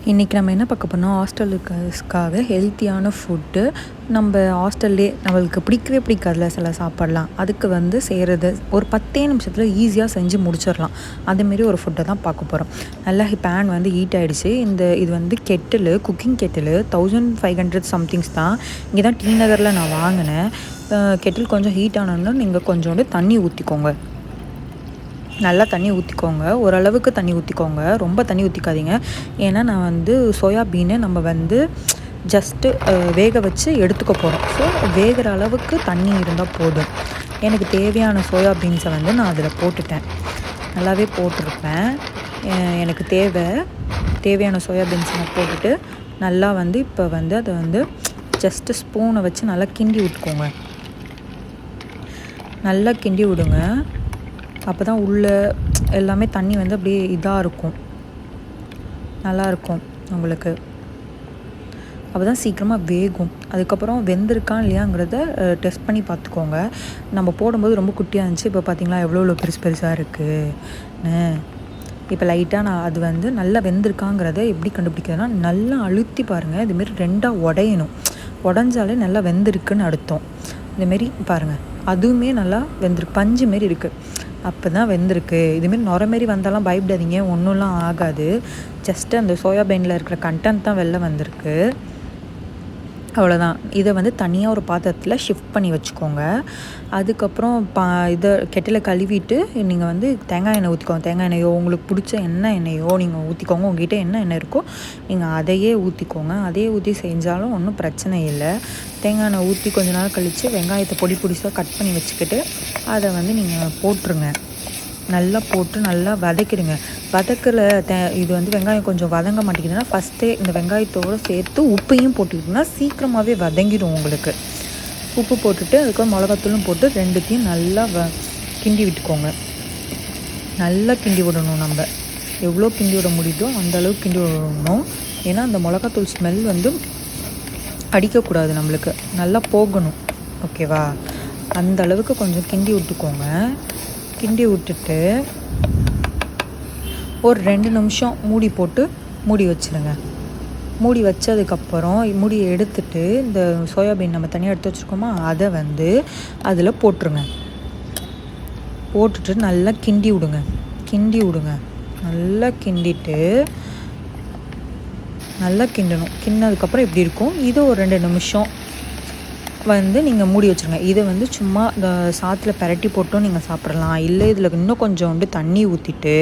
இன்றைக்கி நம்ம என்ன பார்க்க போறோம்னா ஹாஸ்டலுக்காக ஹெல்த்தியான ஃபுட்டு. நம்ம ஹாஸ்டல்லே நம்மளுக்கு பிடிக்கவே பிடிக்காதுல சில சாப்பாடலாம், அதுக்கு செய்கிறது ஒரு 10 நிமிஷத்தில் ஈஸியாக செஞ்சு முடிச்சிடலாம். அதேமாரி ஒரு ஃபுட்டை தான் பார்க்க போகிறோம். நல்லா பேன் ஹீட் ஆகிடுச்சு. இது கெட்டிலு, குக்கிங் கெட்டிலு 1500 சம்திங்ஸ் தான். இங்கே தான் டி நகரில் நான் வாங்கினேன். கெட்டில் கொஞ்சம் ஹீட் ஆனோன்னா நீங்கள் கொஞ்சோண்டு தண்ணி ஊற்றிக்கோங்க. நல்லா தண்ணி ஊற்றிக்கோங்க, ஓரளவுக்கு தண்ணி ஊற்றிக்கோங்க, ரொம்ப தண்ணி ஊற்றிக்காதீங்க. ஏன்னா நான் சோயாபீனை நம்ம ஜஸ்ட்டு வேக வச்சு எடுத்துக்க போகிறோம். ஸோ வேகிற அளவுக்கு தண்ணி இருந்தால் போதும். எனக்கு தேவையான சோயாபீன்ஸை நான் அதில் போட்டுட்டேன். நல்லாவே போட்டிருப்பேன். எனக்கு தேவையான சோயாபீன்ஸை நான் போட்டுட்டு நல்லா இப்போ அதை ஜஸ்ட்டு ஸ்பூனை வச்சு நல்லா கிண்டி விட்டுக்கோங்க. நல்லா கிண்டி விடுங்க. அப்போ தான் உள்ளே எல்லாமே தண்ணி அப்படியே இதாக இருக்கும், நல்லாயிருக்கும் உங்களுக்கு. அப்போ தான் சீக்கிரமாக வேகும். அதுக்கப்புறம் வெந்திருக்கான் இல்லையாங்கிறத டெஸ்ட் பண்ணி பார்த்துக்கோங்க. நம்ம போடும்போது ரொம்ப குட்டியாக இருந்துச்சு, இப்போ பார்த்திங்களா எவ்வளோ பெருசாக இருக்குன்னு. இப்போ லைட்டாக நான் அது நல்லா வெந்திருக்காங்கிறத எப்படி கண்டுபிடிக்கிறதுனா, நல்லா அழுத்தி பாருங்கள். இதுமாரி 2ஆக உடையணும். உடஞ்சாலே நல்லா வெந்திருக்குன்னு அர்த்தம். இதுமாரி பாருங்கள், அதுவுமே நல்லா வெந்திருக்கு, பஞ்சு மாரி இருக்குது. அப்போ தான் வெந்திருக்கு. இதுமாரி நுர மாரி வந்தாலும் பயப்படாதீங்க, ஒன்றும்லாம் ஆகாது. ஜஸ்ட்டு அந்த சோயாபீனில் இருக்கிற கண்டென்ட் தான் வெளில வந்திருக்கு, அவ்வளோதான். இதை தனியாக ஒரு பாத்திரத்தில் ஷிஃப்ட் பண்ணி வச்சுக்கோங்க. அதுக்கப்புறம் இதை கெட்டில் கழுவிட்டு நீங்கள் தேங்காய் எண்ணெய் ஊற்றிக்கோங்க. தேங்காய் எண்ணெயோ உங்களுக்கு பிடிச்ச எண்ணெயோ நீங்கள் ஊற்றிக்கோங்க. உங்கள்கிட்ட என்ன எண்ணெய் இருக்கோ நீங்கள் அதையே ஊற்றிக்கோங்க. அதையே ஊற்றி செஞ்சாலும் ஒன்றும் பிரச்சனை இல்லை. தேங்காய் எண்ணெய் ஊற்றி கொஞ்ச நேரம் கழித்து வெங்காயத்தை பொடிசாக கட் பண்ணி வச்சுக்கிட்டு அதை நீங்கள் போட்டுருங்க. நல்லா போட்டு நல்லா வதக்கிடுங்க. வதக்கிற இது வெங்காயம் கொஞ்சம் வதங்க மாட்டேங்குதுன்னா ஃபஸ்ட்டே இந்த வெங்காயத்தோடு சேர்த்து உப்பையும் போட்டுக்கிட்டிங்கன்னா சீக்கிரமாகவே வதங்கிடும் உங்களுக்கு. உப்பு போட்டுட்டு அதுக்கப்புறம் மிளகாத்தூளும் போட்டு ரெண்டுத்தையும் நல்லா கிண்டி விட்டுக்கோங்க. நல்லா கிண்டி விடணும். நம்ம எவ்வளோ கிண்டி விட முடியுதோ அந்தளவுக்கு கிண்டி விடணும். ஏன்னா அந்த மிளகாத்தூள் ஸ்மெல் அடிக்கக்கூடாது, நம்மளுக்கு நல்லா போகணும். ஓகேவா? அந்த அளவுக்கு கொஞ்சம் கிண்டி விட்டுக்கோங்க. கிண்டி விட்டுட்டு ஒரு 2 நிமிஷம் மூடி வச்சுருங்க. மூடி வச்சதுக்கப்புறம் மூடியை எடுத்துட்டு இந்த சோயாபீன் நம்ம தனியாக எடுத்து வச்சுருக்கோமா அதை அதில் போட்டுருங்க. போட்டுட்டு நல்லா கிண்டி விடுங்க. நல்லா கிண்டிட்டு நல்லா கிண்டணும். கிண்டினதுக்கப்புறம் எப்படி இருக்கும், இது ஒரு 2 நிமிஷம் நீங்கள் மூடி வச்சுருங்க. இதை சும்மா இந்த சாத்தில் பெரட்டி போட்டும் நீங்கள் சாப்பிடலாம். இல்லை இதில் இன்னும் கொஞ்சோண்டு தண்ணி ஊற்றிட்டு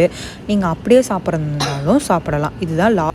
நீங்கள் அப்படியே சாப்பிட்றதுனாலும் சாப்பிடலாம். இதுதான்